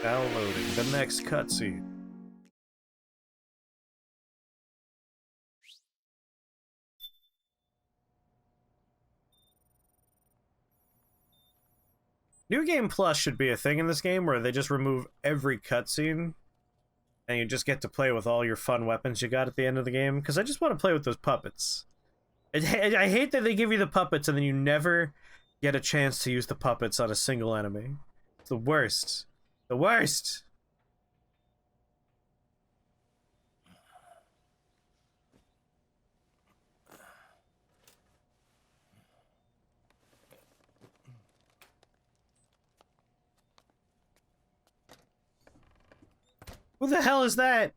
Downloading the next cutscene. New Game Plus should be a thing in this game where they just remove every cutscene and you just get to play with all your fun weapons you got at the end of the game, because I just want to play with those puppets. I hate that they give you the puppets and then you never get a chance to use the puppets on a single enemy. It's the worst. The worst! Who the hell is that?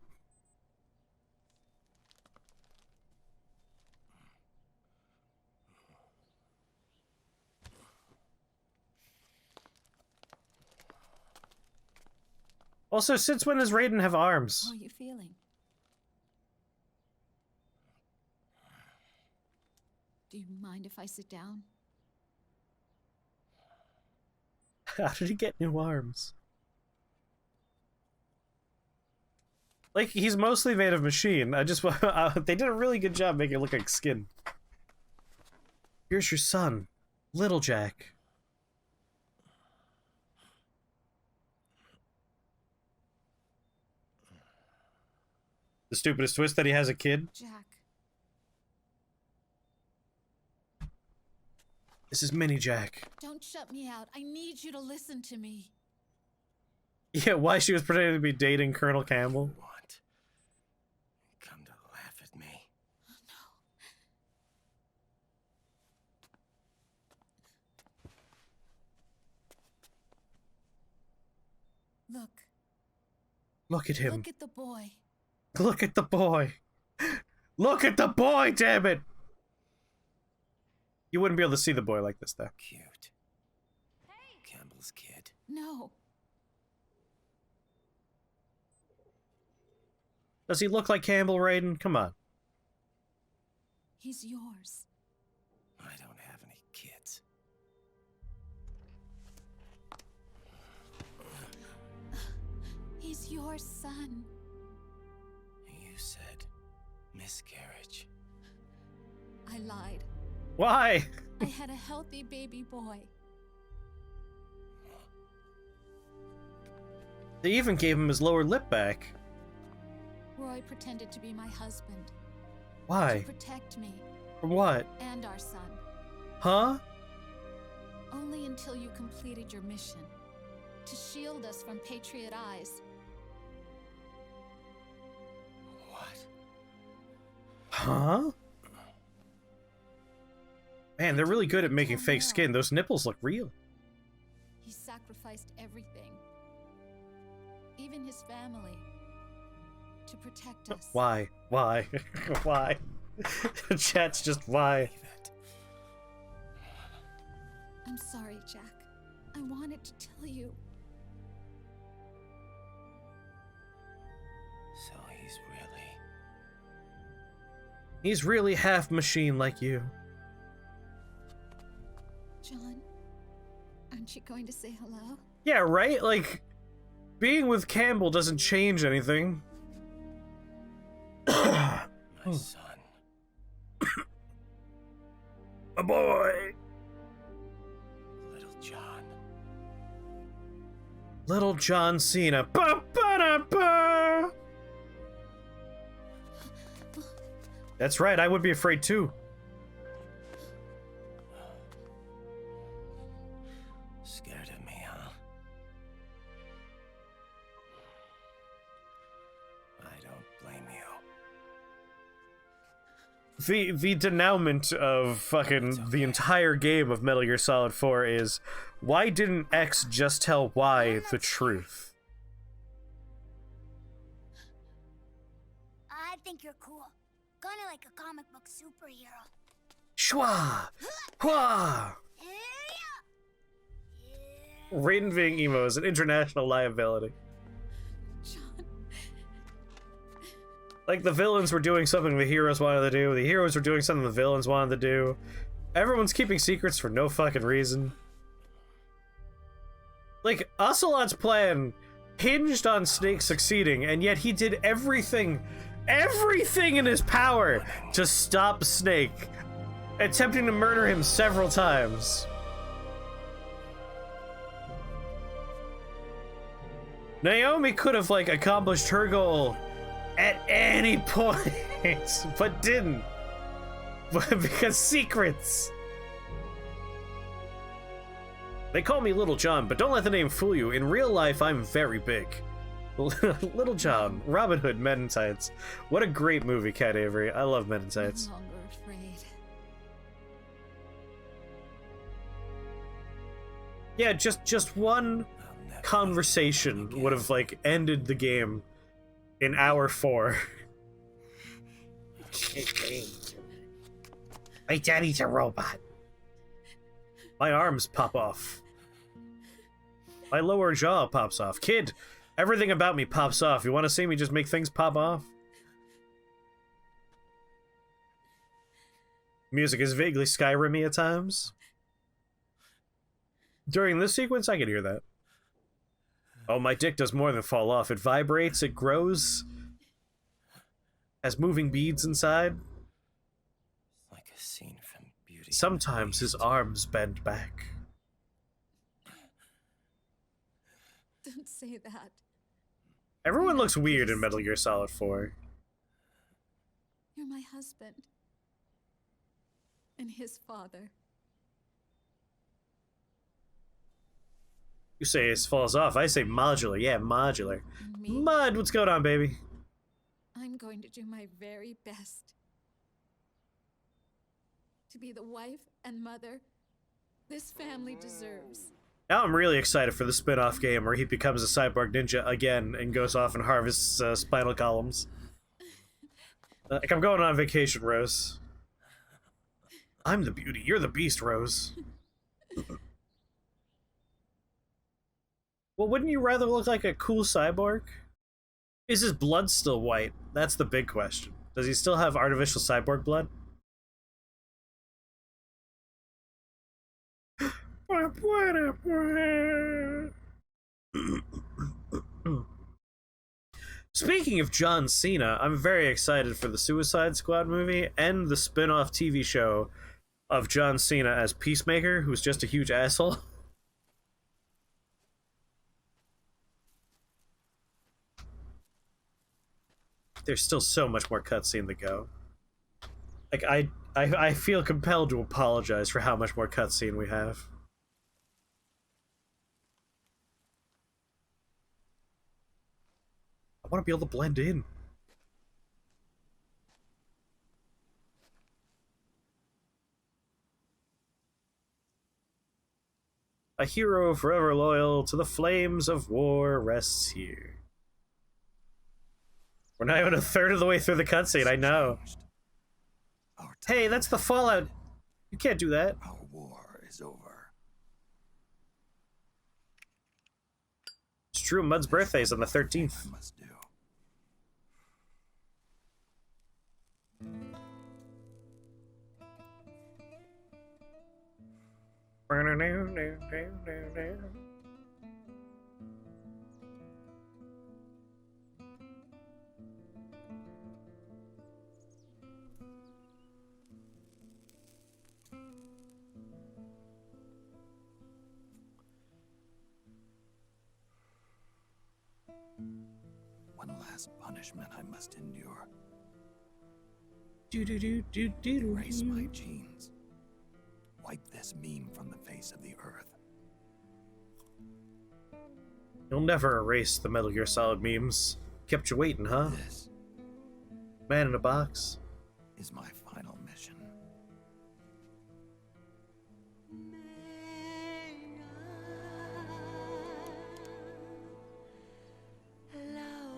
Also, since when does Raiden have arms? How are you feeling? Do you mind if I sit down? How did he get new arms? Like, he's mostly made of machine. I just they did a really good job making it look like skin. Here's your son, Little Jack. The stupidest twist that he has a kid. Jack. This is Mini Jack. Don't shut me out. I need you to listen to me. Yeah, why she was pretending to be dating Colonel Campbell. What? Come to laugh at me. No. Look. Look at him. Look at the boy. Look at the boy. Look at the boy, damn it! You wouldn't be able to see the boy like this, though. Cute. Hey. Campbell's kid. No. Does he look like Campbell, Raiden? Come on. He's yours. I don't have any kids. He's your son. You said miscarriage. I lied. Why? I had a healthy baby boy. They even gave him his lower lip back. Roy pretended to be my husband. Why? To protect me. From what? And our son. Huh? Only until you completed your mission. To shield us from Patriot eyes. What? Huh? Man, they're really good at making Tell fake more. skin. Those nipples look real. He sacrificed everything. Even his family. To protect us. Why? Why? Why? Chat's just why. Believe it. I'm sorry, Jack. I wanted to tell you. So He's really half machine like you. John, aren't you going to say hello? Yeah, right? Like, being with Campbell doesn't change anything. my son. A boy! Little John. Little John Cena. Ba-ba-da-ba! That's right, I would be afraid too. Scared of me, huh? I don't blame you. The denouement of fucking the entire game of Metal Gear Solid 4 is, why didn't X just tell Y the truth? I think you're cool. Kinda like a comic book superhero. Shwa! Hwa! Raiden being emo is an international liability. John. Like, the villains were doing something the heroes wanted to do, the heroes were doing something the villains wanted to do. Everyone's keeping secrets for no fucking reason. Like, Ocelot's plan hinged on Snake succeeding, and yet he did everything in his power to stop Snake, attempting to murder him several times. Naomi could have, like, accomplished her goal at any point, but didn't. Because secrets. They call me Little John, but don't let the name fool you. In real life, I'm very big. Little John, Robin Hood, Men in Tights. What a great movie, Cat Avery. I love Men in Tights. No longer afraid. Yeah, just one conversation would have, like, ended the game in hour 4. My daddy's a robot. My arms pop off. My lower jaw pops off. Kid, everything about me pops off. You want to see me just make things pop off? Music is vaguely Skyrim-y at times. During this sequence, I could hear that. Oh, my dick does more than fall off. It vibrates, it grows, has moving beads inside. Like a scene from Beauty. Sometimes his arms bend back. Don't say that. Everyone looks weird in Metal Gear Solid 4. You're my husband. And his father. You say it falls off. I say modular. Yeah, modular. And me. Mud, what's going on, baby? I'm going to do my very best to be the wife and mother this family deserves. Now I'm really excited for the spin-off game where he becomes a cyborg ninja again and goes off and harvests spinal columns. Like, I'm going on vacation, Rose. I'm the beauty. You're the beast, Rose. Well, wouldn't you rather look like a cool cyborg? Is his blood still white? That's the big question. Does he still have artificial cyborg blood? Speaking of John Cena, I'm very excited for the Suicide Squad movie and the spin-off TV show of John Cena as Peacemaker, who's just a huge asshole. There's still so much more cutscene to go. Like, I feel compelled to apologize for how much more cutscene we have. I want to be able to blend in. A hero forever loyal to the flames of war rests here. We're not even a third of the way through the cutscene, I know. Hey, that's the Fallout. You can't do that. Our war is over. It's true, Mud's birthday is on the 13th. I must do. One last punishment I must endure. Erase my genes. Wipe this meme from the face of the earth. You'll never erase the Metal Gear Solid memes. Kept you waiting, huh? This Man in a box. is my final mission.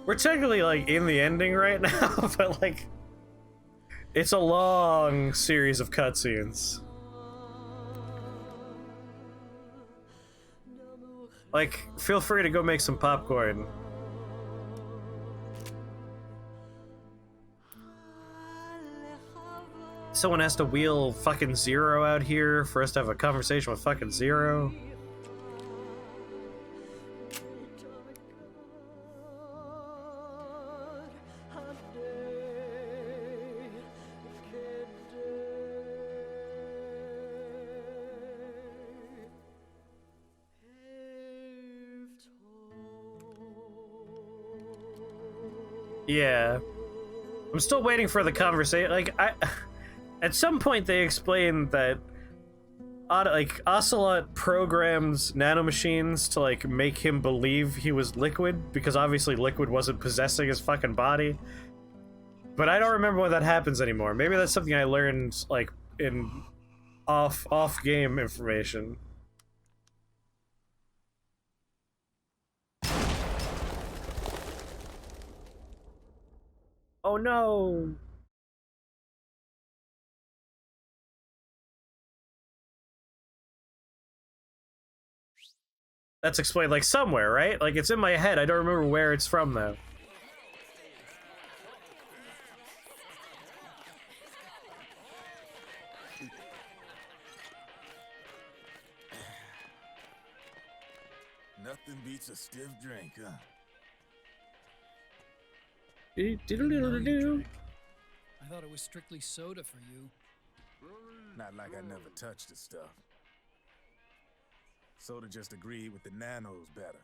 We're technically, like, in the ending right now, but, like, it's a long series of cutscenes. Like, feel free to go make some popcorn. Someone has to wheel fucking Zero out here for us to have a conversation with fucking Zero. Yeah. I'm still waiting for the conversation. Like, at some point they explain that, like, Ocelot programs nanomachines to, like, make him believe he was Liquid, because obviously Liquid wasn't possessing his fucking body. But I don't remember when that happens anymore. Maybe that's something I learned, like, in off-game information. Oh no! That's explained, like, somewhere, right? Like, it's in my head. I don't remember where it's from, though. Nothing beats a stiff drink, huh? Do-do-do-do-do. I thought it was strictly soda for you. Not like I never touched the stuff. Soda just agreed with the nanos better.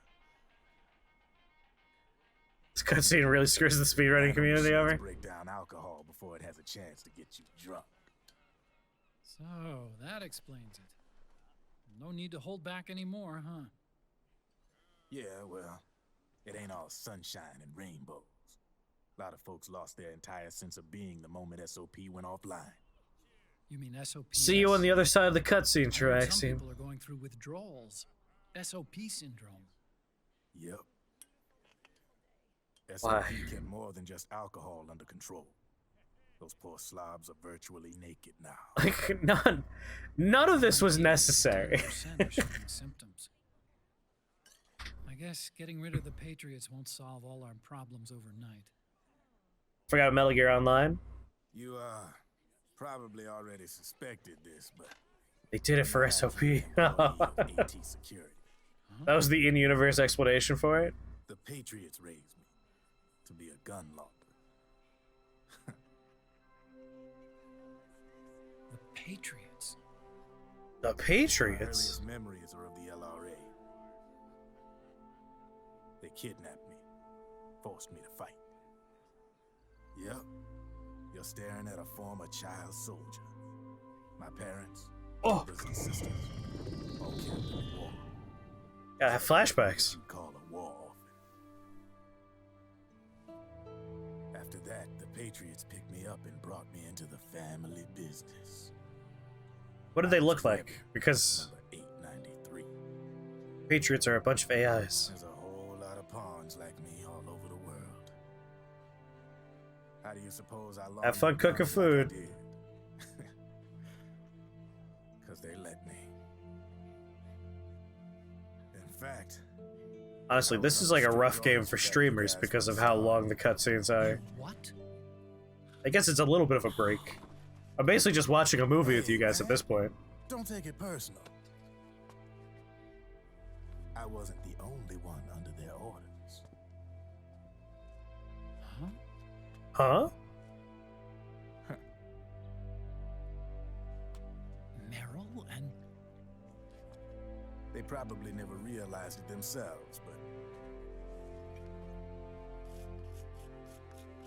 This cutscene really screws the speedrunning community over. Break down alcohol before it has a chance to get you drunk. So, that explains it. No need to hold back anymore, huh? Yeah, well, it ain't all sunshine and rainbows. A lot of folks lost their entire sense of being the moment SOP went offline. You mean SOP? See you on the other side of the cutscene, Some Traxine. people are going through withdrawals. SOP syndrome. Yep. Why? SOP kept more than just alcohol under control. Those poor slobs are virtually naked now. Like, none of this was necessary. 10% are showing symptoms. I guess getting rid of the Patriots won't solve all our problems overnight. Forgot Metal Gear Online. You, probably already suspected this, but... They did it for SOP. AT security. That was the in-universe explanation for it. The Patriots raised me to be a gun launder. The Patriots? The My Patriots? earliest memories are of the LRA. They kidnapped me, forced me to fight. Yep, you're staring at a former child soldier. My parents, Oh. brothers and sisters, all killed in the war. Gotta have flashbacks. You call a war orphan. After that, the Patriots picked me up and brought me into the family business. What did they look like? Because Number 893. Patriots are a bunch of AIs. There's a whole lot of pawns like me all over the world. How do you suppose I learned Have fun to cooking run like I food. did? 'Cause they let me. In fact, Honestly, this is like a rough game for streamers because of how long the cutscenes are. What? I guess it's a little bit of a break. I'm basically just watching a movie with you guys at this point. don't take it personal. I wasn't the only one under their orders. Huh? Huh? Meryl and... They probably never realized it themselves, but...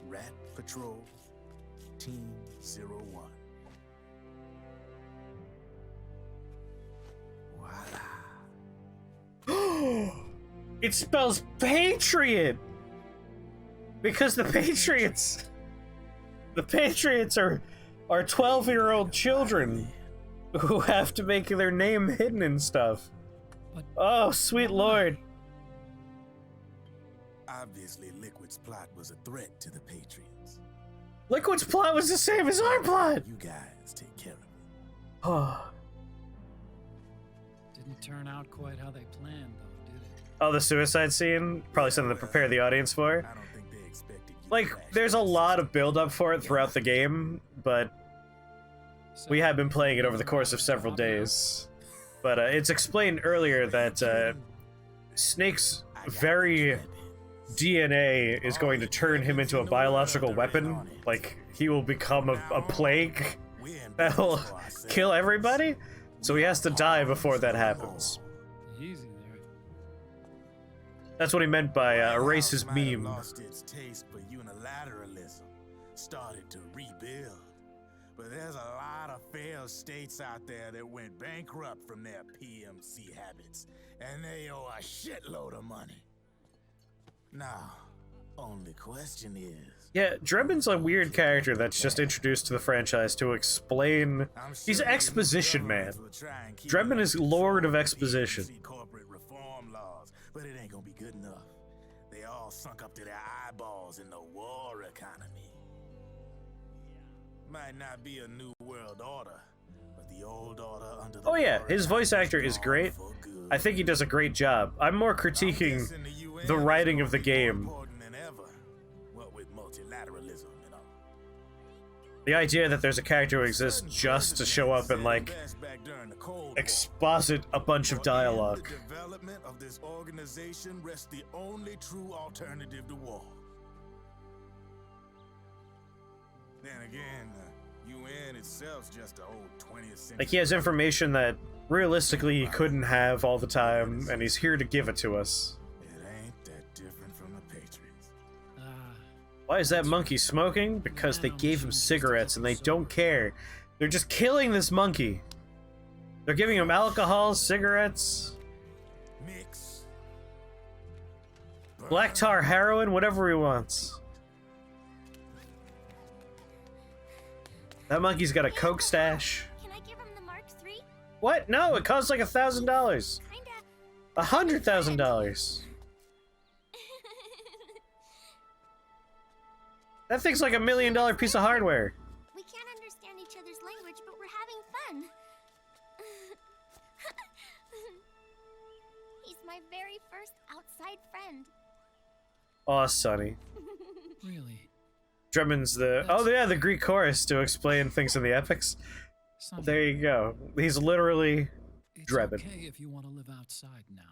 Rat Patrol, Team 01. Voila. It spells Patriot! Because the Patriots are 12-year-old children who have to make their name hidden and stuff. But Oh, sweet lord. Obviously, Liquid's plot was a threat to the Patriots. Liquid's plot was the same as our plot! You guys take care of it. Oh, didn't turn out quite how they planned, though, did it? the suicide scene? Probably something to prepare the audience for. I don't think they expected you Like, to crash there's a that lot system. of build-up for it throughout the game, but we have been playing it over the course of several days. But it's explained earlier that Snake's very DNA is going to turn him into a biological weapon. Like, he will become a plague that'll kill everybody. So he has to die before that happens. Easy there. That's what he meant by a racist Might have meme. lost its taste for unilateralism, started to rebuild. But there's a lot of failed states out there that went bankrupt from their PMC habits, and they owe a shitload of money. Now, only question is... Yeah, Drebin's a weird character that's just introduced to the franchise to explain... He's exposition man. Drebin is Lord of Exposition. Corporate reform laws, but it ain't gonna be good enough. They all sunk up to their eyeballs in the war economy. Might not be a new world order, but the old order under the Oh yeah, war his voice economy actor is gone great. for good. I think he does a great job. I'm more critiquing Guessing UN the is writing gonna of the be more game. important than ever. What with multilateralism and all. The idea that there's a character who exists just to show up and, like, exposit a bunch of dialogue. The development of this organization rests the only true alternative to war. Then again, UN itself's just an old 20th century. Like, he has information that realistically he couldn't have all the time, and he's here to give it to us. It ain't that different from the Patriots. Why is that monkey smoking? Because they gave him cigarettes and they don't care. They're just killing this monkey. They're giving him alcohol, cigarettes, Mix. black tar, heroin, whatever he wants. That monkey's got a coke stash. Can I give him the Mark III? What? No, it costs like $1,000. Kinda. $100,000. That thing's like $1 million piece of hardware. We can't understand each other's language, but we're having fun. He's my very first outside friend. Aw, Sonny. Really? Drummond's the... Oh, yeah, the Greek chorus to explain things in the epics. Sonny, There you go. He's literally it's Drebin. okay if you want to live outside now.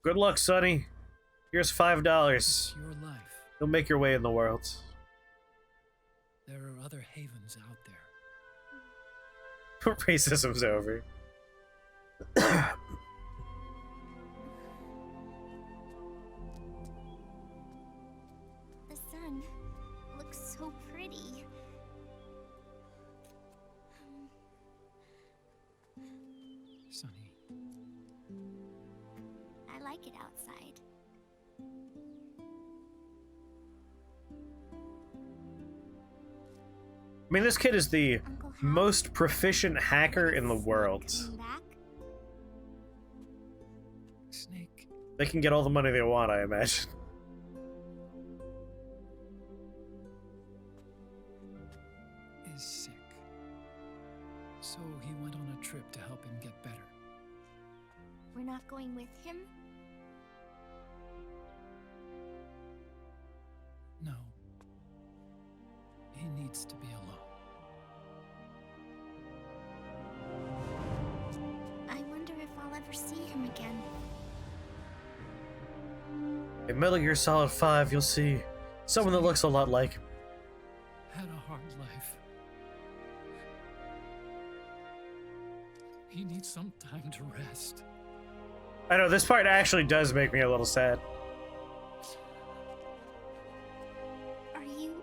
Good luck, Sonny. Here's $5. It's your life. You'll make your way in the world. There are other havens out there. Racism's over. The sun looks so pretty. Sonny, I like it outside. I mean, this kid is the Uncle Hal, most proficient hacker in the world. coming back? Snake, They can get all the money they want, I imagine. is sick. So he went on a trip to help him get better. We're not going with him? No. He needs to be alone. I wonder if I'll ever see him again. In Metal Gear Solid 5, you'll see someone that looks a lot like him. Had a hard life. He needs some time to rest. I know, this part actually does make me a little sad. Are you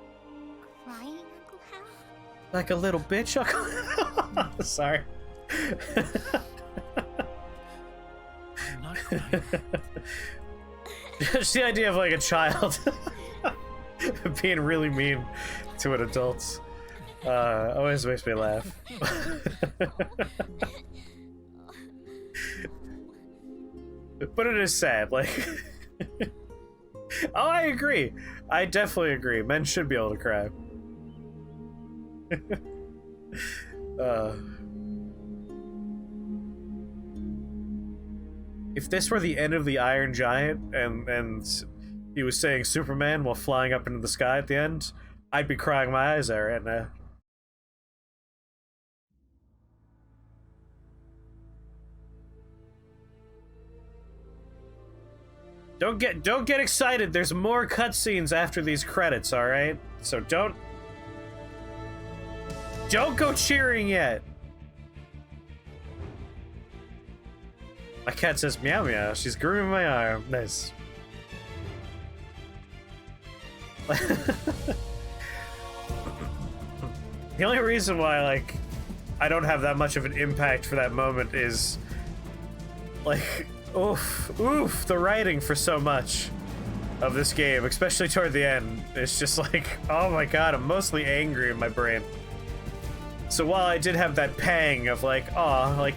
crying, Uncle Hal? Like a little bitch, Uncle. Sorry. I'm not crying. Just the idea of like a child being really mean to an adult always makes me laugh. But it is sad, like... Oh, I agree. I definitely agree. Men should be able to cry. If this were the end of the Iron Giant and he was saying Superman while flying up into the sky at the end, I'd be crying my eyes out right now. Don't get excited. There's more cutscenes after these credits, all right? So don't Don't go cheering yet. My cat says meow meow. She's grooming my arm. Nice. The only reason why, like, I don't have that much of an impact for that moment is, like, oof, the writing for so much of this game, especially toward the end, it's just like, oh my god, I'm mostly angry in my brain. So while I did have that pang of like, aw, like,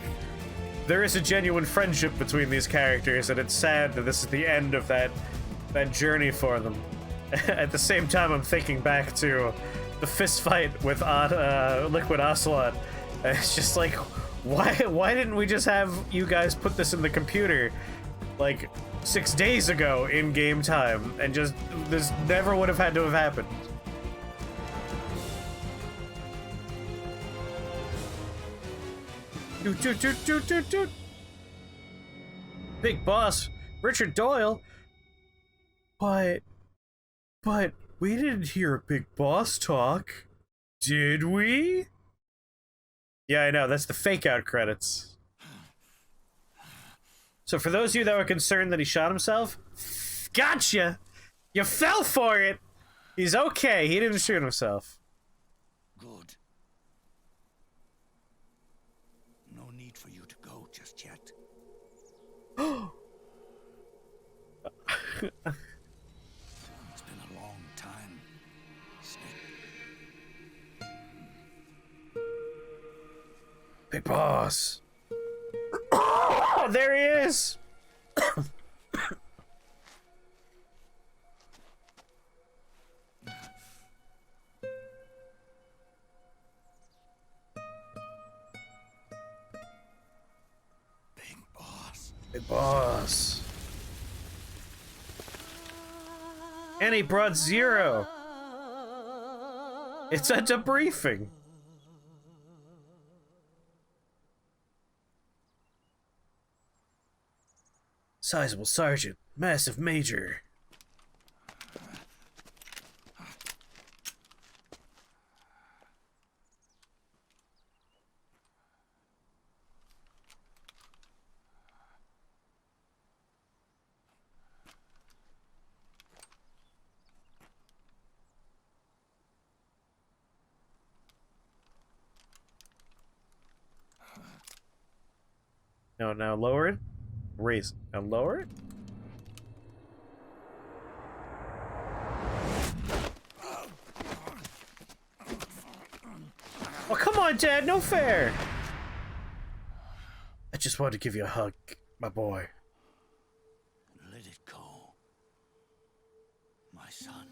there is a genuine friendship between these characters, and it's sad that this is the end of that journey for them. At the same time, I'm thinking back to the fist fight with Liquid Ocelot. And it's just like, why didn't we just have you guys put this in the computer like 6 days ago in game time, and just this never would have had to have happened. Doot. Big boss, Richard Doyle. But we didn't hear a big boss talk, did we? Yeah, I know, that's the fake out credits. So for those of you that were concerned that he shot himself, gotcha! You fell for it! He's okay, he didn't shoot himself. Good. No need for you to go just yet. It's been a long time, Snake. Big boss. Oh, there he is! Big boss. And he brought Zero. It's a debriefing. Sizable sergeant, massive major. No, now lower it. Raise it. Now lower it. Oh, come on, Dad. No fair. I just wanted to give you a hug, my boy. Let it go, my son.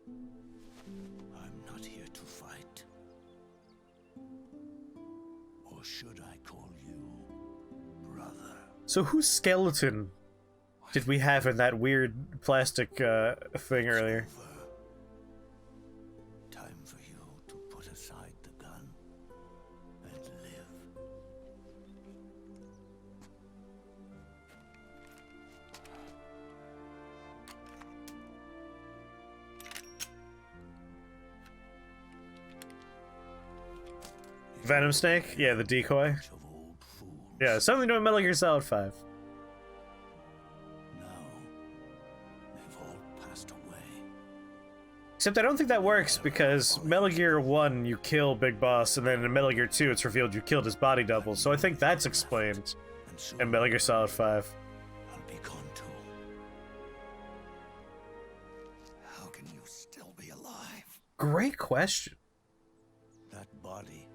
I'm not here to fight. Or should I call you brother? So whose skeleton did we have in that weird plastic thing earlier? Time for you to put aside the gun and live. Venom Snake? Yeah, the decoy. Yeah, something to Metal Gear Solid 5. Now, they've all passed away. Except I don't think that works because Metal Gear 1 you kill Big Boss, and then in Metal Gear 2 it's revealed you killed his body double, so I think that's explained in Metal Gear Solid 5. I'll be gone too. How can you still be alive? Great question. That body,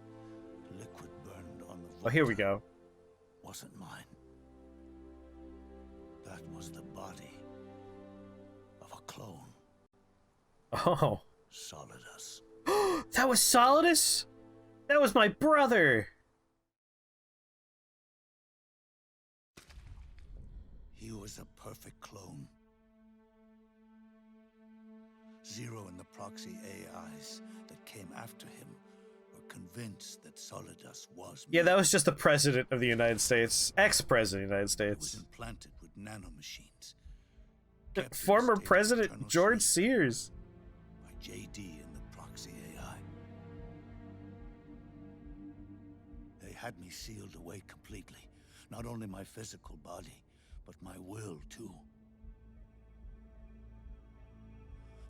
liquid burned on the Oh, here we go. wasn't mine. That was the body of a clone. Oh. Solidus. That was Solidus? That was my brother! He was a perfect clone. Zero and the proxy AIs that came after him were convinced that Solidus was Yeah, that was just the president of the United States. Ex-president of the United It was States. implanted with nanomachines. Former President George Sears. By JD and the proxy AI. had me sealed away completely. Not only my physical body, but my will too.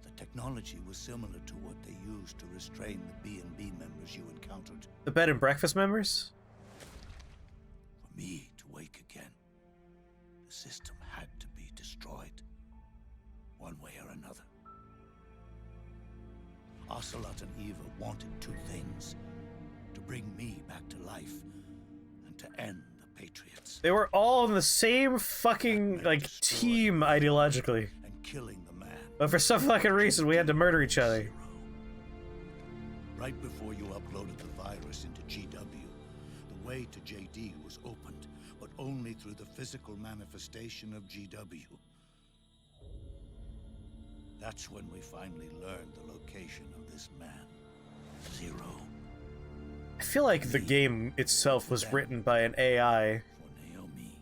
The technology was similar to what they used to restrain the B&B members you encountered. The bed and breakfast members? For me to wake again, the system had to be destroyed, one way or another. Ocelot and Eva wanted two things: to bring me back to life, and to end the Patriots. They were all on the same fucking, like, team ideologically. And killing the man. But for some fucking reason, we had to murder each other. Zero. Right before you uploaded the virus into GW, the way to JD was opened, but only through the physical manifestation of GW. That's when we finally learned the location of this man, Zero. I feel like the game itself was written by an AI. For Naomi,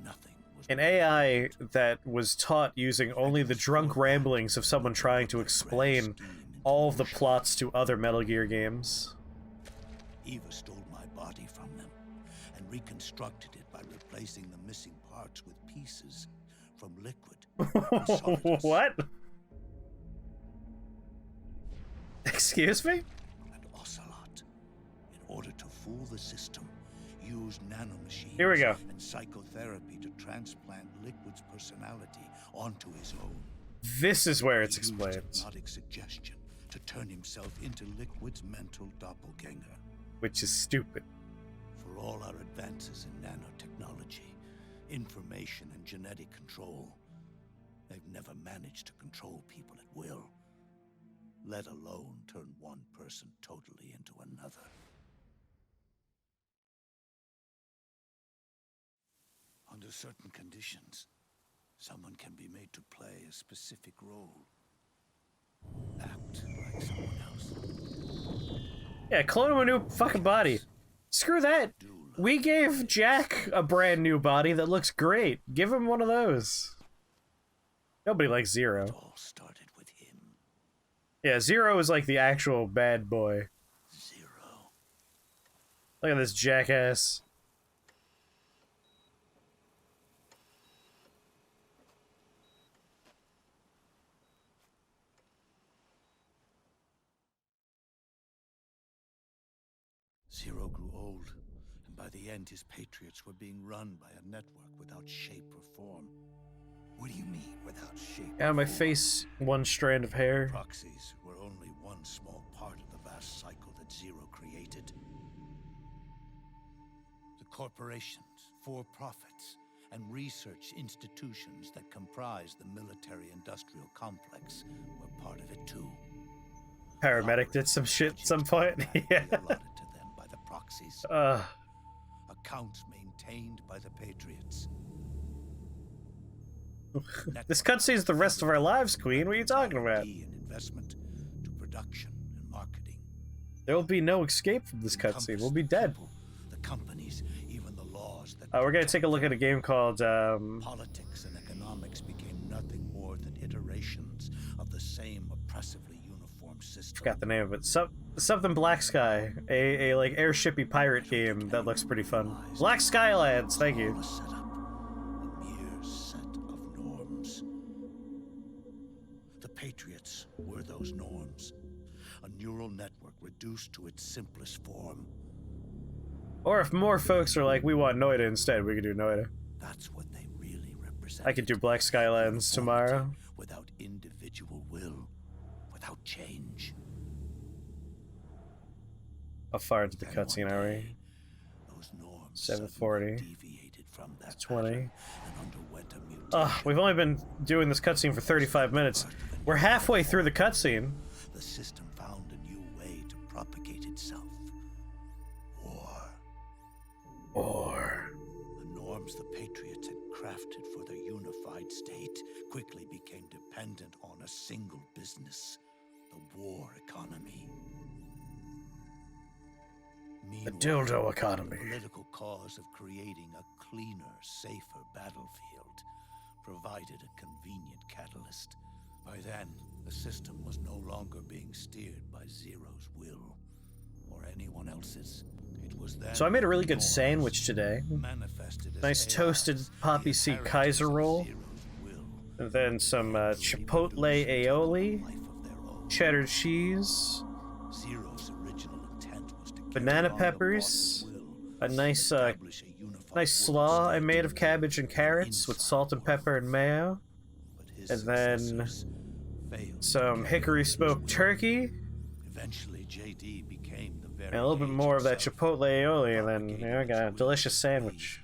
nothing was An AI that was taught using only the drunk ramblings of someone trying to explain all of the plots to other Metal Gear games. Eva stole my body from them and reconstructed it by replacing the missing parts with pieces from liquid. and solid dust. What? Excuse me? And Ocelot, in order to fool the system, used nanomachines Here we go. and psychotherapy to transplant Liquid's personality onto his own. This is where it's He used explained. hypnotic suggestion to turn himself into Liquid's mental doppelganger. Which is stupid. For all our advances in nanotechnology, information and genetic control, they've never managed to control people at will, let alone turn one person totally into another. Under certain conditions, someone can be made to play a specific role. Act like someone else. Yeah, clone him a new fucking body. Screw that. We gave Jack a brand new body that looks great. Give him one of those. Nobody likes Zero. It all started with him, Yeah, Zero is like the actual bad boy. Zero. Look at this jackass. Zero grew old, and by the end his Patriots were being run by a network without shape or form. What do you mean, without shape? Out of my or form? face, one strand of hair. Proxies were only one small part of the vast cycle that Zero created. The corporations, for-profits, and research institutions that comprise the military-industrial complex were part of it too. Paramedic did some shit at some point. Yeah. Allotted to them by the proxies. Accounts maintained by the Patriots. This cutscene's the rest of our lives, Queen. What are you talking about? And investment to production and marketing. There will be no escape from this cutscene. We'll be dead. The companies, even the laws that We're gonna take a look at a game called, politics and economics became nothing more than iterations of the same oppressively uniform system. forgot the name of it. Something Black Sky. A like airshipy pirate game that looks pretty fun. Black Skylands, thank you. All a setup, a mere set of norms. The Patriots were those norms. A neural network reduced to its simplest form. Or if more folks are like, we want Noida instead, we could do Noida. That's what they really represent. I could do Black Skylands tomorrow. Without individual will, without change. How far into the Then cutscene one are day, we? those norms 740. suddenly deviated from that 20. pattern and underwent a mutation. Ugh, we've only been doing this cutscene for 35 minutes. We're halfway through the cutscene. The system found a new way to propagate itself. War. The norms the Patriots had crafted for their unified state quickly became dependent on a single business, the war economy. The Meanwhile, dildo economy. The political cause of creating a cleaner, safer battlefield provided a convenient catalyst. By then, the system was no longer being steered by Zero's will. or anyone else's. It was then So I made a really good yours, sandwich today. manifested as Nice AI, toasted poppy the seed inheritance Kaiser of roll. Zero's will, And then some chipotle aioli, life of their own. cheddar cheese, Zero's original intent was to banana carry on the peppers, Lord's will, a nice establish a unified nice world slaw I state made of cabbage and carrots with salt and pepper and mayo, but his and then successors failed to some carry hickory on his smoked will. Eventually, Eventually, JD became the very and a little bit age more of that itself, chipotle aioli, and then propagating I got a its delicious will sandwich.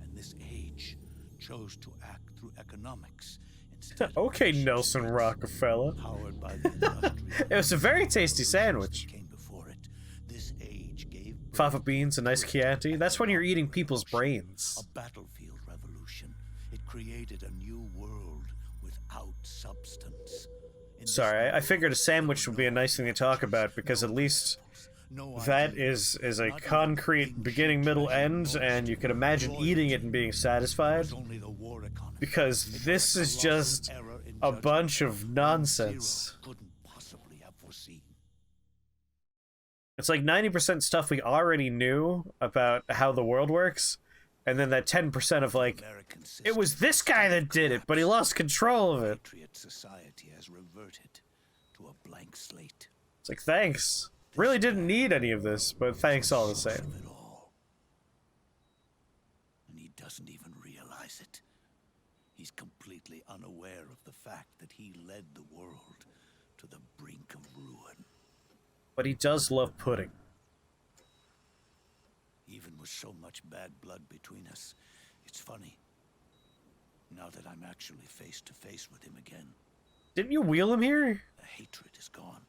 and this age chose to act through economics instead of Okay, patience Nelson and Rockefeller. powered by the industrial It was a very tasty revolutions sandwich. that came before it. This age gave birth Fava beans, a nice to Chianti. That's when you're eating economic people's revolution, brains. a battlefield revolution. It created a new world without substance. In this Sorry, I world, figured a sandwich there would were be a no nice thing to talk cultures, about because no at least no that ideas, is a not even concrete things beginning, you middle, treasure end, most, and you can imagine loyalty. eating it and being It satisfied. was only the war economy. Because It was this a is colossal just error in a judgment bunch of that nonsense. Zero couldn't possibly have foreseen. It's like 90% stuff we already knew about how the world works, and then that 10% of like, American it was this guy that did it, but he lost control of it. Patriot society has reverted to a blank slate. It's like, thanks. Really didn't need any of this, but thanks all the Source same. of it all. And he doesn't even realize it. He's completely unaware of the fact that he led the world to the brink of ruin. But he does love pudding. Even with so much bad blood between us, it's funny. Now that I'm actually face to face with him again, Didn't you wheel him here? the hatred is gone.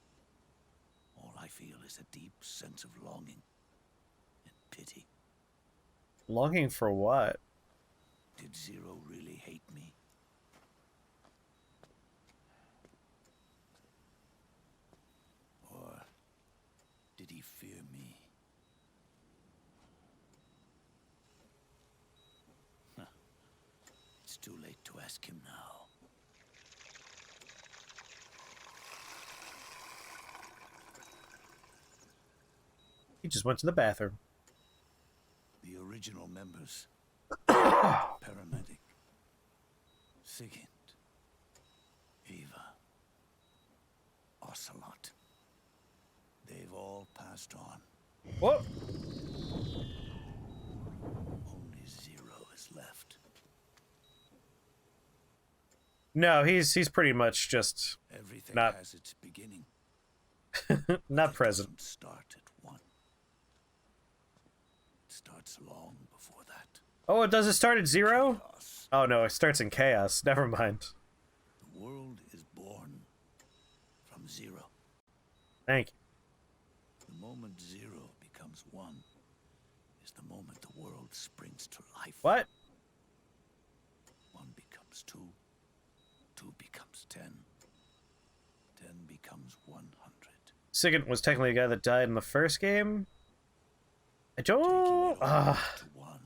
All I feel is a deep sense of longing and pity. Longing for what? Did Zero really hate me? Or did he fear me? Huh. It's too late to ask him now. He just went to the bathroom. The original members. Paramedic. Sigint. Eva. Ocelot. They've all passed on. What? Only Zero is left. No, he's pretty much just Everything Not- has its beginning. not It present. doesn't start at one. It starts long before that. Oh, it does it start at 0? Chaos. Oh no, it starts in chaos. Never mind. The world is born from zero. Thank you. The moment zero becomes one is the moment the world springs to life. What? One becomes two. Two becomes 10. 10 becomes 100. Sigint was technically the guy that died in the first game? I Taking don't... it all to one.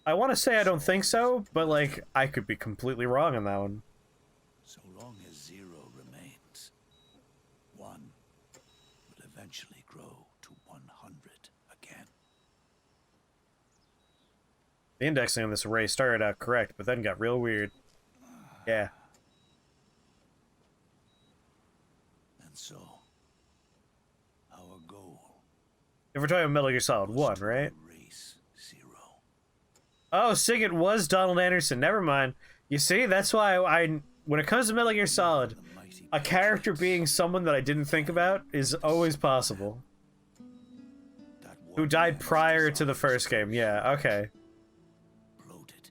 I want to say I don't think so, but like, I could be completely wrong on that one. So long as zero remains, one will eventually grow to 100 again. The indexing on this array started out correct, but then got real weird. Yeah. And so, our goal If we're talking about Metal Gear Solid 1, to right? erase zero. Oh, Sigint was Donald Anderson. Never mind. You see, that's why when it comes to Metal Gear Solid, The mighty a character Patriots, being someone that I didn't think about is always possible. that Who one died man's prior to the desires first game. Yeah, okay. bloated.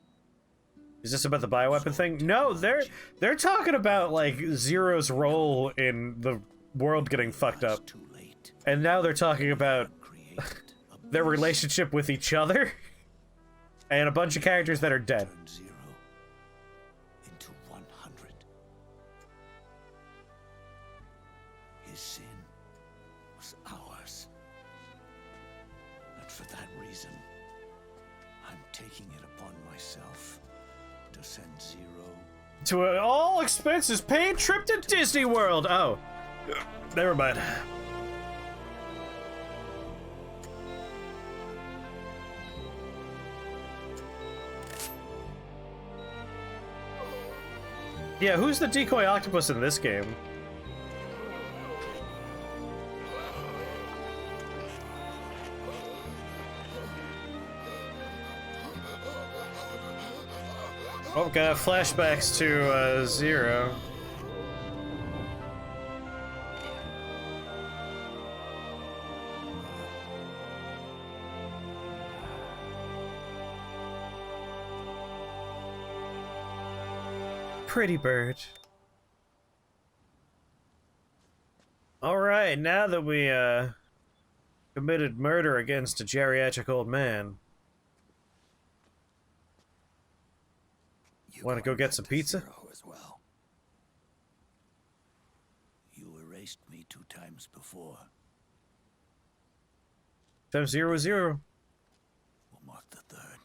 Is this about the bioweapon thing? No, they're talking about like Zero's role in the world getting fucked up. Too late. And now they're talking about Created a their beast relationship with each other and a bunch of characters that are dead. turn zero into 100. His sin was ours. And for that reason, I'm taking it upon myself to send Zero To an all expenses paid trip to Disney World. Oh, never mind. Yeah, who's the decoy octopus in this game? Oh, got flashbacks to Zero. Pretty bird. Alright, now that we committed murder against a geriatric old man, You want to go going get back some to pizza? Zero as well. You erased me 2 times before. Times 0 is 0. We'll mark the 3rd.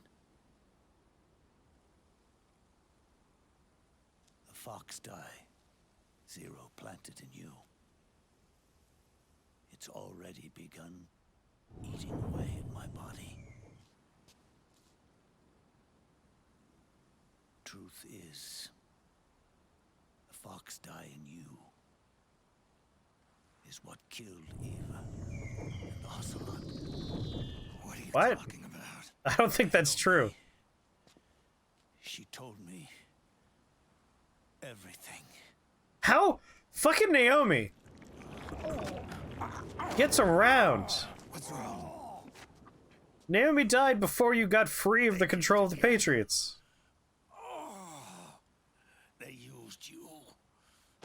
The fox die. Zero planted in you. It's already begun eating away at my body. Truth is, the fox die in you is what killed Eva and Ocelot. What are you What? talking about? I don't think that's true. She told me everything. How? Fucking Naomi gets around. What's wrong? Naomi died before you got free of the control of the Patriots. They used you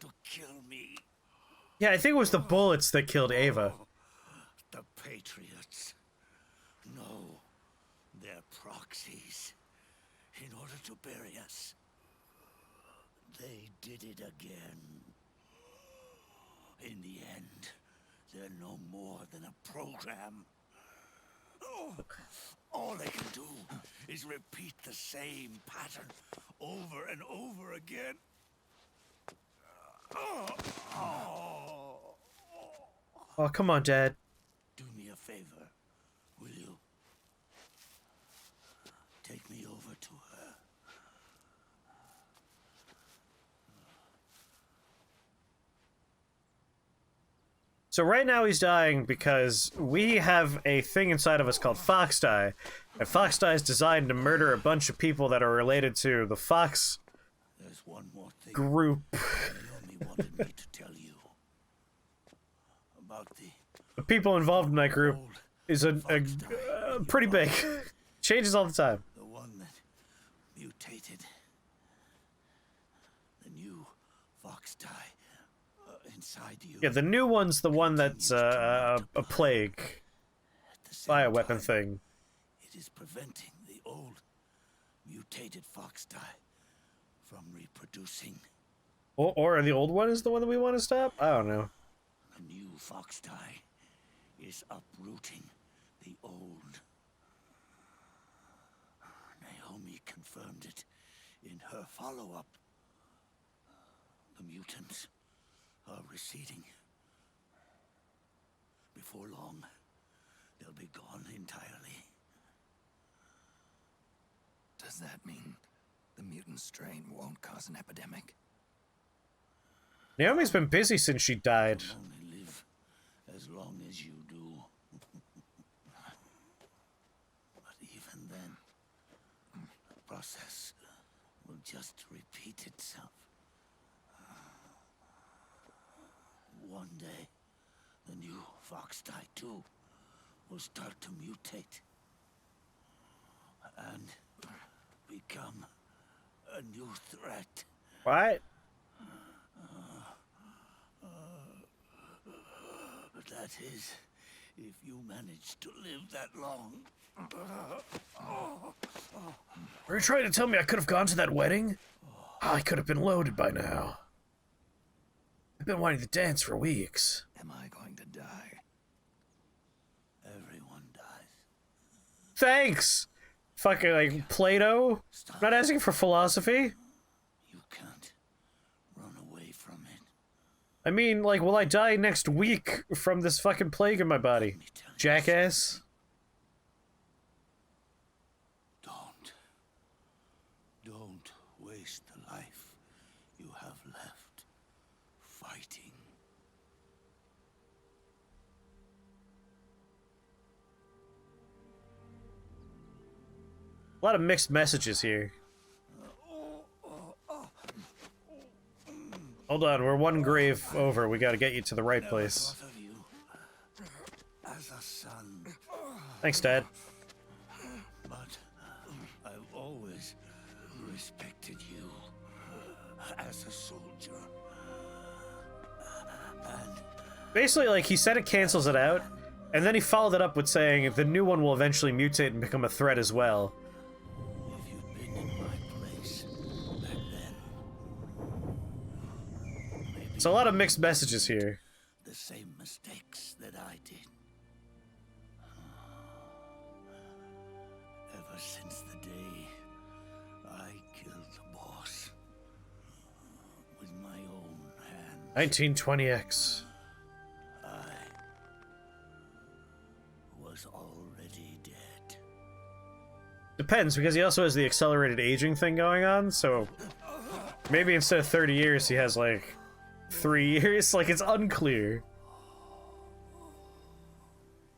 to kill me. Yeah, I think it was the bullets that killed Ava. The Patriots. No, they're proxies. In order to bury us. They did it again. In the end, they're no more than a program. All they can do is repeat the same pattern over and over again. Oh, come on, Dad. Do me a favor, will you? Take me over to her. So right now he's dying because we have a thing inside of us called Fox Die. And Fox Die is designed to murder a bunch of people that are related to the Fox There's one more thing group. Naomi wanted me to tell you. About The people involved in that group old is pretty big. Changes all the time. the one that mutated. The new fox die inside you. Yeah, the new one's the one that's a plague. At the same Bioweapon time, thing. It is preventing the old mutated fox die from reproducing. Or the old one is the one that we want to stop? I don't know. The new fox die is uprooting the old. Naomi confirmed it in her follow-up. The mutants are receding. Before long, they'll be gone entirely. Does that mean the mutant strain won't cause an epidemic? Naomi's been busy since she died. You'll only live as long as you do. But even then, the process will just repeat itself. One day, the new fox die too will start to mutate and become a new threat. What? But that is, if you manage to live that long. Are you trying to tell me I could have gone to that wedding? I could have been loaded by now. I've been wanting to dance for weeks. Am I going to die? Everyone dies. Thanks! Fucking, like, Plato? I'm not asking for philosophy. You can't run away from it. I mean, like, will I die next week from this fucking plague in my body? Let me tell you Jackass? Don't waste the life you have A lot of mixed messages here. Hold on, we're one grave over. We gotta get you to the right place. Thought of you as a son, Thanks, Dad. but I've always respected you as a soldier. And Basically, like, he said it cancels it out, and then he followed it up with saying the new one will eventually mutate and become a threat as well. if you'd been in my place back then, maybe It's a lot of mixed messages here. the same mistakes that I did. Ever since the day I killed the boss with my own hands, 1920X. I was already dead. Depends, because he also has the accelerated aging thing going on, so maybe instead of 30 years, he has, like, 3 years? Like, it's unclear.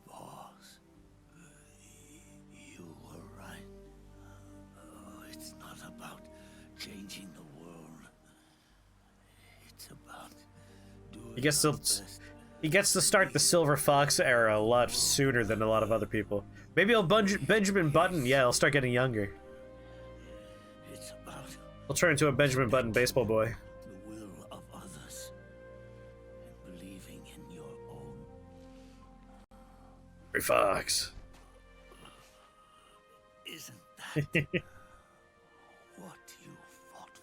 Boss, you were right. It's not about changing the world. It's about doing He gets our to, best. he gets to start the Silver Fox era a lot sooner than a lot of other people. Maybe he'll Benjamin Button, yeah, he'll start getting younger. It's about He'll turn into a Benjamin Button baseball boy. the will of others and believing in your own. Free Fox. Isn't that what you fought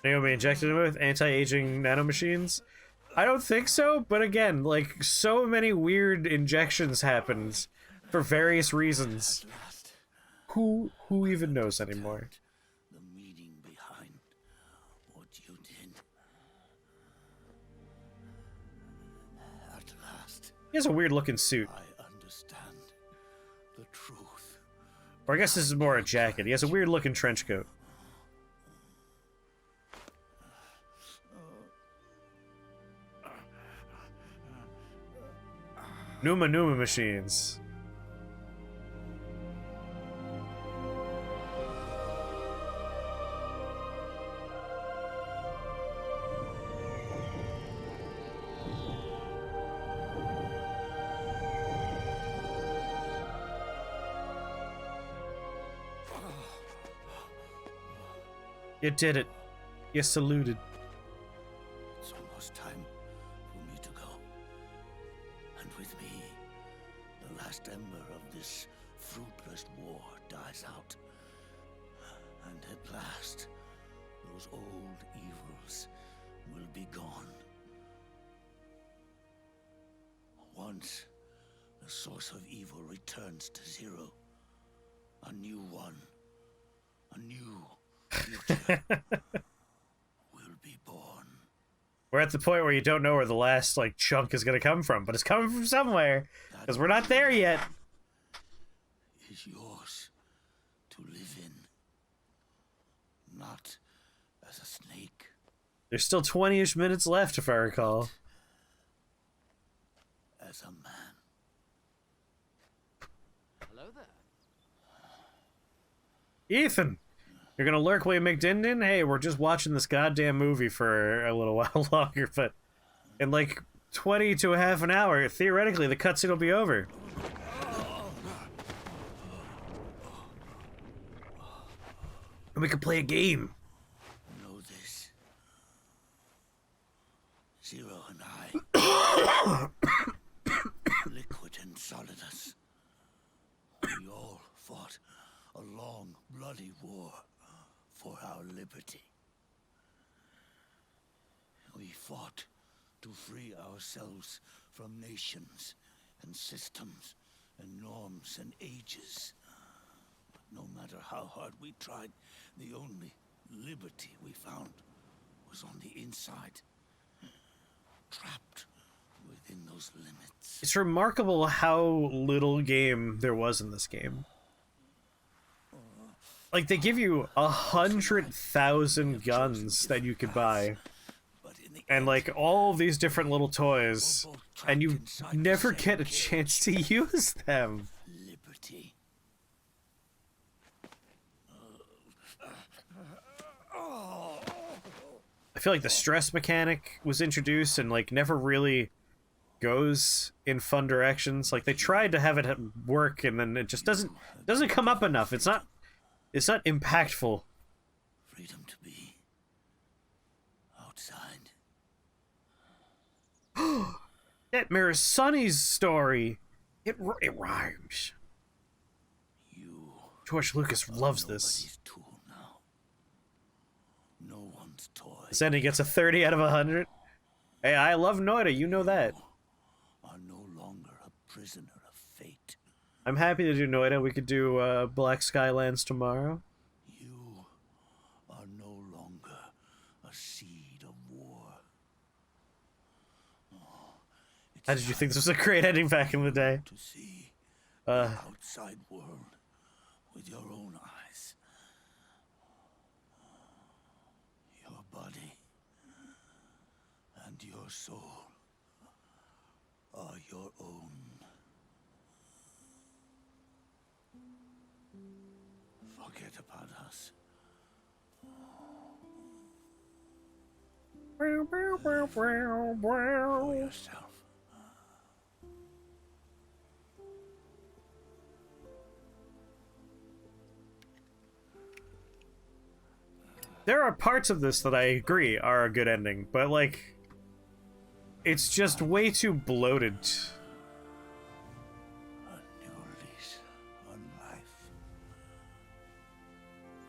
Naomi injected him with anti-aging nanomachines? I don't think so, but again, like, so many weird injections happened for various reasons. for? Last, Who even knows anymore? the meaning behind what you did. At last, He has a weird looking suit. I understand the truth. Or I guess this is more a jacket. He has a weird looking trench coat. Numa machines. You did it. You saluted. It's almost time for me to go. And with me, the last ember of this fruitless war dies out. And at last, those old evils will be gone. Once the source of evil returns to zero, a new one, a new future will be born. We're at the point where you don't know where the last, like, chunk is gonna come from, but it's coming from somewhere, because we're not there yet. Is yours to live in, not as a snake, There's still 20-ish minutes left, if I recall. as a man. Hello there. Ethan! You're gonna lurk while you make din-din? Hey, we're just watching this goddamn movie for a little while longer, but in like 20 to a half an hour, theoretically, the cutscene will be over. And we could play a game. Know this. Zero and I, liquid and solidus, we all fought a long, bloody war for our liberty. We fought to free ourselves from nations and systems and norms and ages. But no matter how hard we tried, the only liberty we found was on the inside, trapped within those limits. It's remarkable how little game there was in this game. Like, they give you 100,000 guns that you could buy. But in the and like all these different little toys, and you never get a chance to use them. Liberty. I feel like the stress mechanic was introduced and like never really goes in fun directions. Like they tried to have it work and then it just doesn't come up enough. It's not impactful. Freedom to be outside. That mirrors Sonny's story. It rhymes. You George Lucas loves this. nobody's tool now. No one's toy. Sandy gets a 30 out of 100. Hey, I love Noida, you know that. Are no longer a prisoner of fate. I'm happy to do Noida. We could do Black Skylands tomorrow. You are no longer a seed of war. How did you think this was a great ending back in the day? To see the outside world with your own eyes. Your body and your soul are your own. Forget about us. For yourself. There are parts of this that I agree are a good ending, but like, it's just way too bloated. A new lease on life.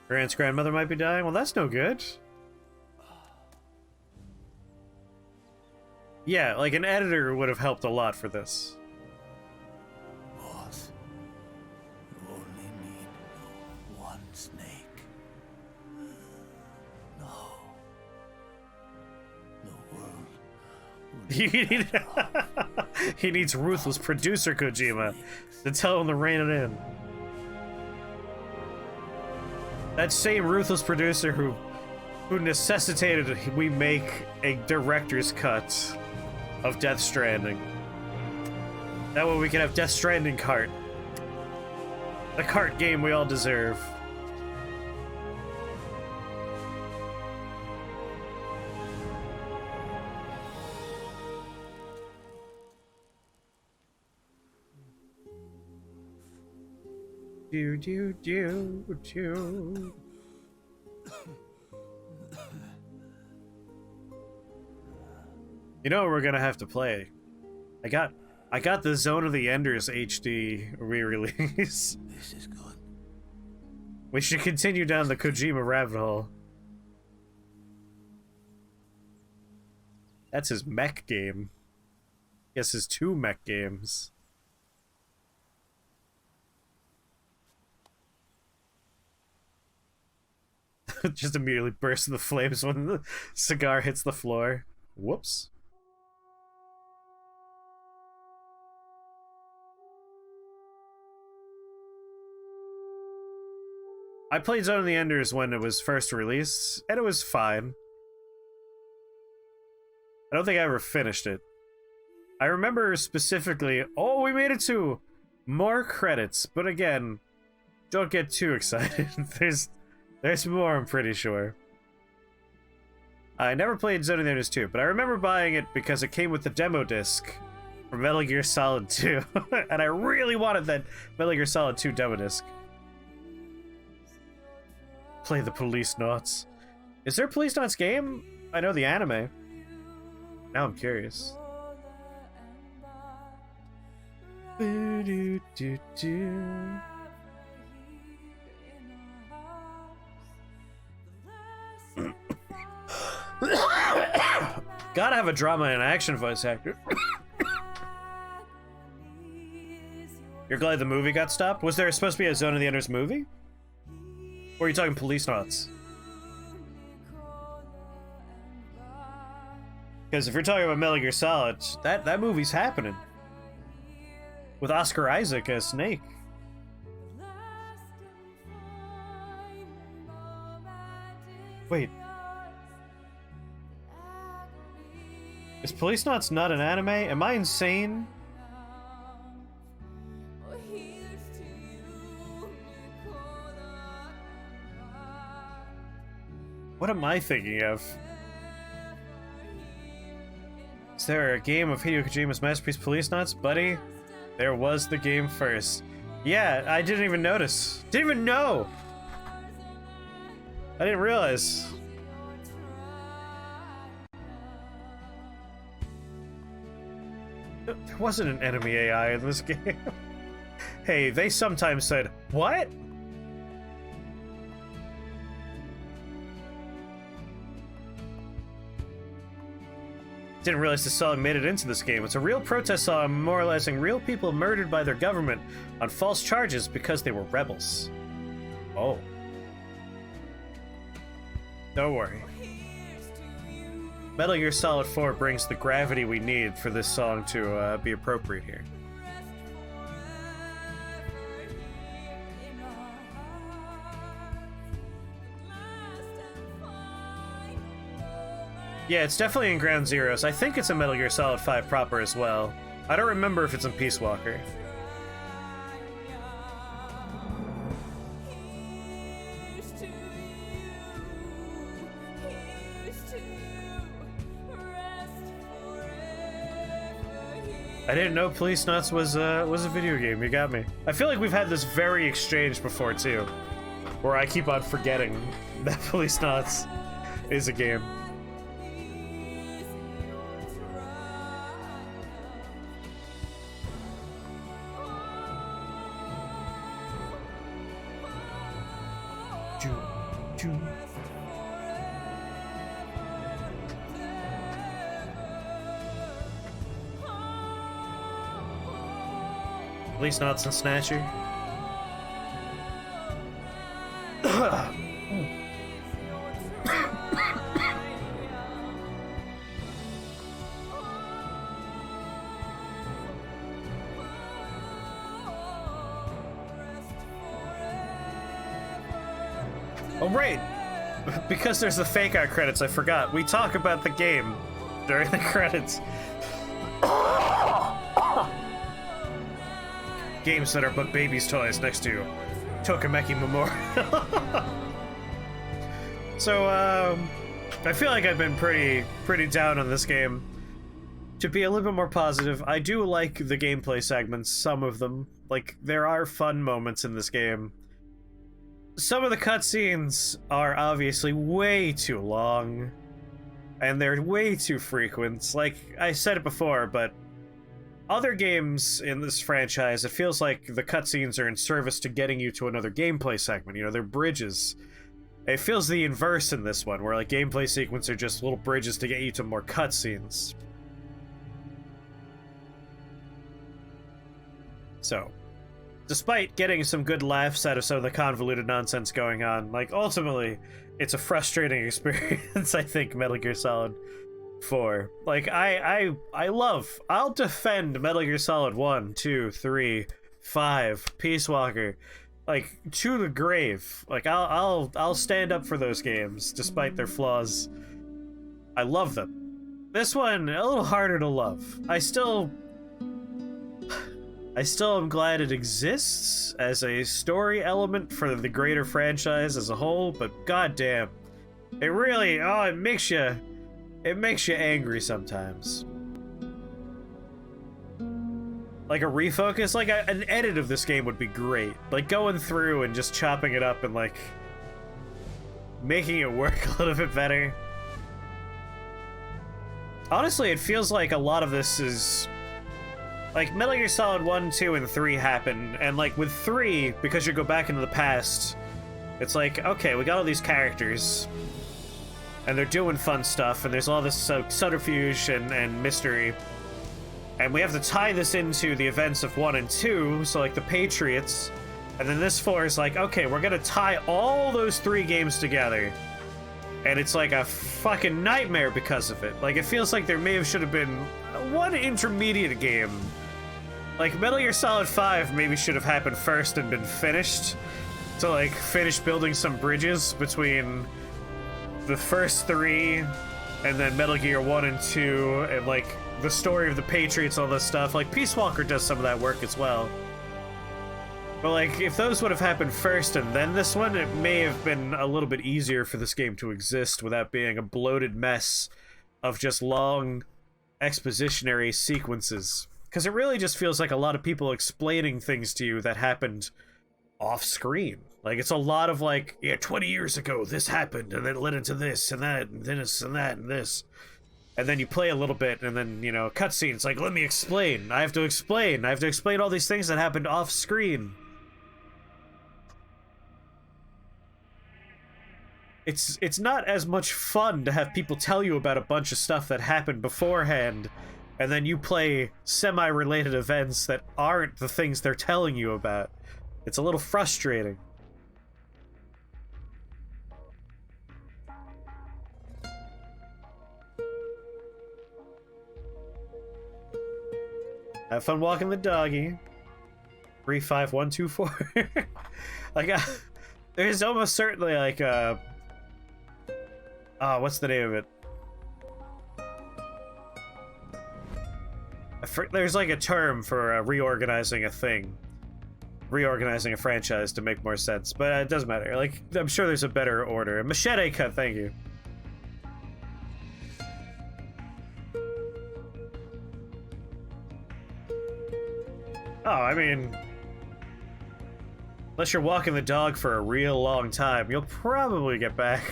Her aunt's grandmother might be dying. Well, that's no good. Yeah, like an editor would have helped a lot for this. Boss, you only need one snake. No. The world He needs ruthless producer Kojima to tell him to rein it in. That same ruthless producer who necessitated we make a director's cut of Death Stranding. That way we can have Death Stranding cart. The cart game we all deserve. Do do do do. You know what we're gonna have to play? I got the Zone of the Enders HD re-release. This is good. We should continue down the Kojima rabbit hole. That's his mech game. Yes, his 2 mech games. Just immediately bursts into flames when the cigar hits the floor. Whoops. I played Zone of the Enders when it was first released, and it was fine. I don't think I ever finished it. I remember specifically, oh, we made it to more credits, but again, don't get too excited. There's more, I'm pretty sure. I never played Zone of the Enders 2, but I remember buying it because it came with the demo disc for Metal Gear Solid 2, and I really wanted that Metal Gear Solid 2 demo disc. Play the Police Knots. Is there a Police Knots game? I know the anime. Now I'm curious. Gotta have a drama and action voice actor. You're glad the movie got stopped? Was there supposed to be a Zone of the Enders movie? Or are you talking Police Knots? Because if you're talking about Metal Gear Solid, that movie's happening. With Oscar Isaac as Snake. Wait. Is Police Knots not an anime? Am I insane? What am I thinking of? Is there a game of Hideo Kojima's masterpiece Police Knots? Buddy, there was the game first. Yeah, I didn't even notice. Didn't even know! I didn't realize. There wasn't an enemy AI in this game. Hey, they sometimes said, what? Didn't realize the song made it into this game. It's a real protest song memorializing real people murdered by their government on false charges because they were rebels. Oh. Don't worry. Metal Gear Solid 4 brings the gravity we need for this song to be appropriate here. Yeah, it's definitely in Ground Zeroes. I think it's in Metal Gear Solid 5 proper as well. I don't remember if it's in Peace Walker. I didn't know Police Knots was a video game. You got me. I feel like we've had this very exchange before too, where I keep on forgetting that Police Knots is a game. Police Knots and Snatcher. Oh, right! Because there's the fake out credits, I forgot. We talk about the game during the credits. Games that are but babies' toys next to Tokimeki Memorial. So, I feel like I've been pretty down on this game. To be a little bit more positive, I do like the gameplay segments, some of them. Like, there are fun moments in this game. Some of the cutscenes are obviously way too long, and they're way too frequent. Like, I said it before, but other games in this franchise, it feels like the cutscenes are in service to getting you to another gameplay segment. You know, they're bridges. It feels the inverse in this one, where like gameplay sequences are just little bridges to get you to more cutscenes. So, despite getting some good laughs out of some of the convoluted nonsense going on, like, ultimately, it's a frustrating experience, I think, Metal Gear Solid 4. Like, I'll defend Metal Gear Solid 1, 2, 3, 5, Peace Walker, like, to the grave. Like, I'll stand up for those games, despite their flaws. I love them. This one, a little harder to love. I still am glad it exists as a story element for the greater franchise as a whole, but goddamn, it really, it makes you angry sometimes. Like a refocus, like an edit of this game would be great. Like going through and just chopping it up and like making it work a little bit better. Honestly, it feels like a lot of this is like Metal Gear Solid 1, 2, and 3 happen, and like with 3, because you go back into the past, it's like, okay, we got all these characters, and they're doing fun stuff, and there's all this subterfuge and mystery, and we have to tie this into the events of 1 and 2, so like the Patriots, and then this 4 is like, okay, we're gonna tie all those 3 games together, and it's like a fucking nightmare because of it. Like, it feels like there should have been one intermediate game. Like, Metal Gear Solid 5 maybe should have happened first and been finished, to like finish building some bridges between the first 3 and then Metal Gear 1 and 2, and like the story of the Patriots, all this stuff. Like Peace Walker does some of that work as well. But like, if those would have happened first and then this one, it may have been a little bit easier for this game to exist without being a bloated mess of just long expositionary sequences. Because it really just feels like a lot of people explaining things to you that happened off screen. Like, it's a lot of like, yeah, 20 years ago this happened, and then it led into this and that and this and that and this. And then you play a little bit, and then, you know, cutscenes like, let me explain. I have to explain all these things that happened off screen. It's not as much fun to have people tell you about a bunch of stuff that happened beforehand, and then you play semi-related events that aren't the things they're telling you about. It's a little frustrating. Have fun walking the doggy. 35124. Like, there's almost certainly like what's the name of it? There's like a term for reorganizing a thing. Reorganizing a franchise to make more sense, but it doesn't matter. Like, I'm sure there's a better order. Machete cut, thank you. Oh, I mean, unless you're walking the dog for a real long time, you'll probably get back.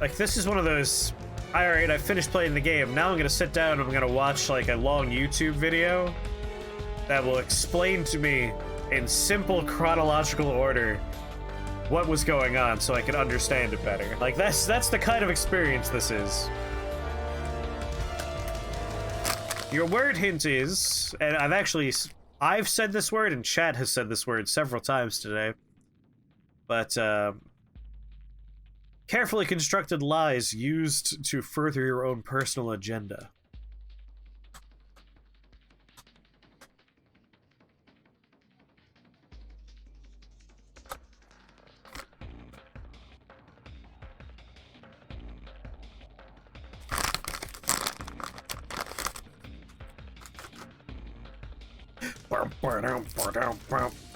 Like, this is one of those, alright, I finished playing the game, now I'm gonna sit down and I'm gonna watch like a long YouTube video that will explain to me in simple chronological order what was going on so I can understand it better. Like, that's the kind of experience this is. Your word hint is, and I've said this word and chat has said this word several times today, but carefully constructed lies used to further your own personal agenda.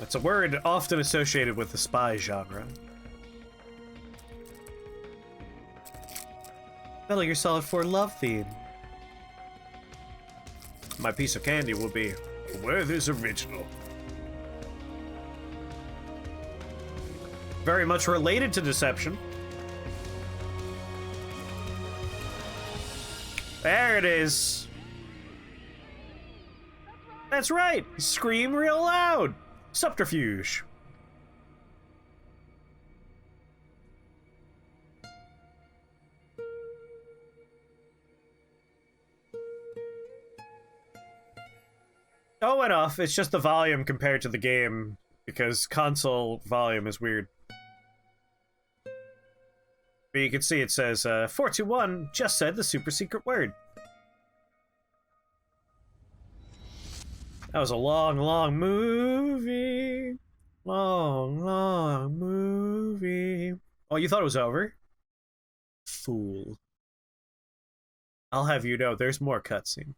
It's a word often associated with the spy genre. Metal Gear Solid 4 love theme. My piece of candy will be Werther's original. Very much related to Deception. There it is. That's right. Scream real loud. Subterfuge. Oh, went off. It's just the volume compared to the game, because console volume is weird. But you can see it says, 421 just said the super secret word. That was a long, long movie. Long, long movie. Oh, you thought it was over? Fool. I'll have you know, there's more cutscene.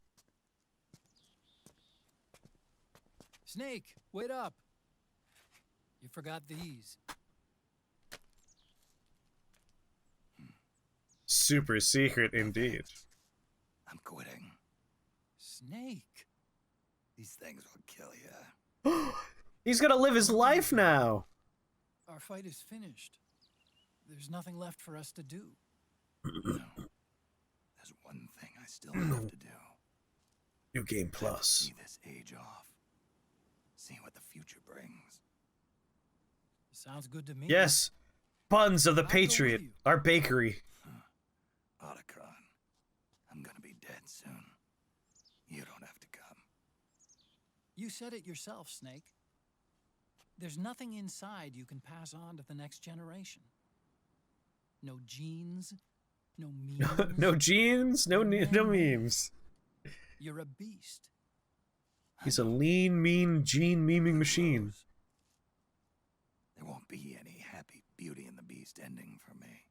Snake, wait up. You forgot these. Super secret indeed. I'm quitting. Snake. These things will kill you. He's gonna live his life now. Our fight is finished. There's nothing left for us to do. No. There's one thing I still have to do. New Game Plus. See this age off. See what the future brings. Sounds good to me. Yes. Buns of the I'll go Patriot. with you. Our bakery. Otacon, I'm gonna be dead soon. You don't have to come. You said it yourself, Snake. There's nothing inside you can pass on to the next generation. No genes, No memes. No jeans, no memes. You're a beast. He's a lean, mean, gene memeing machine. There won't be any happy Beauty and the Beast ending for me.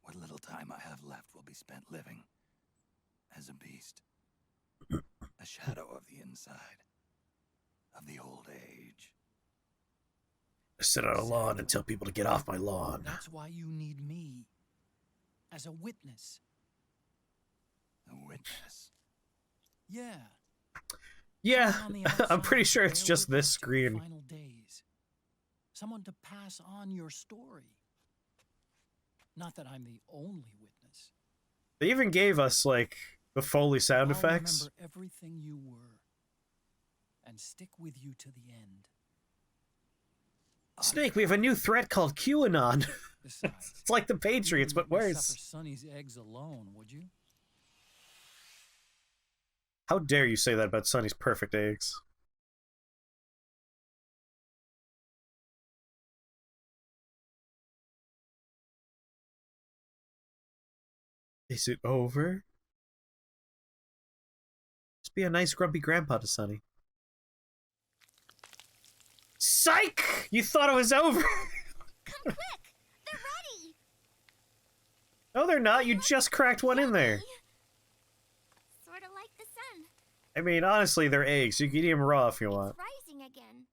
What little time I have left will be spent living as a beast. A shadow of the inside, of the old age. I sit on a lawn and tell people to get off my lawn. That's why you need me. As a witness. A witness. Yeah. Yeah, Someone on the I'm outside pretty sure to it's bear just witness this to your screen. final days. Someone to pass on your story. Not that I'm the only witness. They even gave us, like, the Foley sound I'll effects. remember everything you were. And stick with you to the end. Snake, we have a new threat called QAnon. Besides, It's like the Patriots, but you wouldn't worse. suffer Sonny's eggs alone, would you? How dare you say that about Sonny's perfect eggs? Is it over? Just be a nice grumpy grandpa to Sonny. Psych! You thought it was over! Come quick! They're ready! No, they're not. You just cracked one in there. Sort of like the sun. I mean, honestly, they're eggs. You can eat them raw if you want. It's rising again.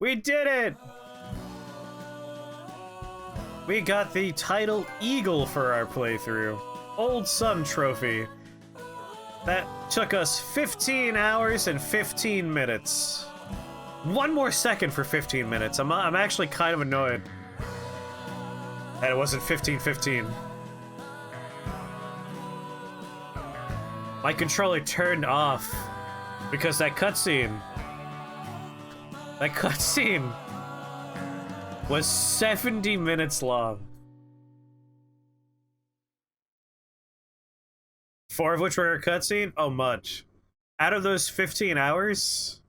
We did it! We got the title Eagle for our playthrough. Old Sun Trophy. That took us 15 hours and 15 minutes. One more second for 15 minutes. I'm actually kind of annoyed that it wasn't 15:15. My controller turned off because that cutscene was 70 minutes long. 4 of which were a cutscene? Oh, much. Out of those 15 hours,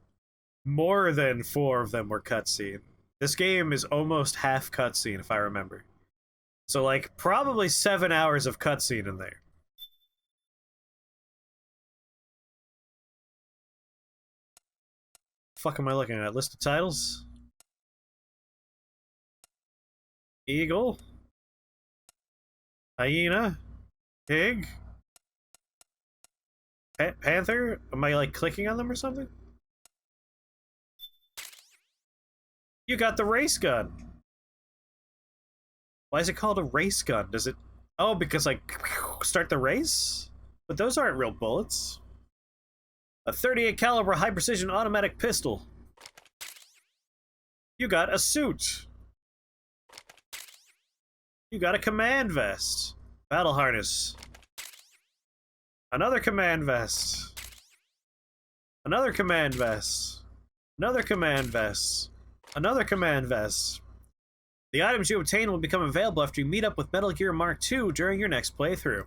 more than 4 of them were cutscene. This game is almost half cutscene, if I remember. So, like, probably 7 hours of cutscene in there. Fuck am I looking at? List of titles? Eagle? Hyena? Pig? Panther? Am I, like, clicking on them or something? You got the race gun! Why is it called a race gun? Does it... Oh, because, like, start the race? But those aren't real bullets. A 38 caliber high-precision automatic pistol. You got a suit. You got a command vest. Battle harness. Another command vest. Another command vest. Another command vest. Another command vest. The items you obtain will become available after you meet up with Metal Gear Mark II during your next playthrough.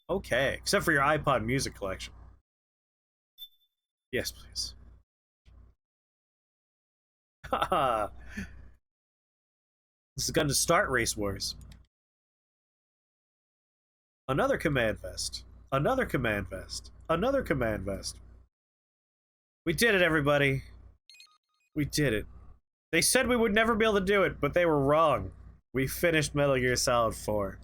Okay, except for your iPod music collection. Yes, please. Haha. This is going to start Race Wars. Another command vest. Another command vest. Another command vest. We did it, everybody. We did it. They said we would never be able to do it, but they were wrong. We finished Metal Gear Solid 4.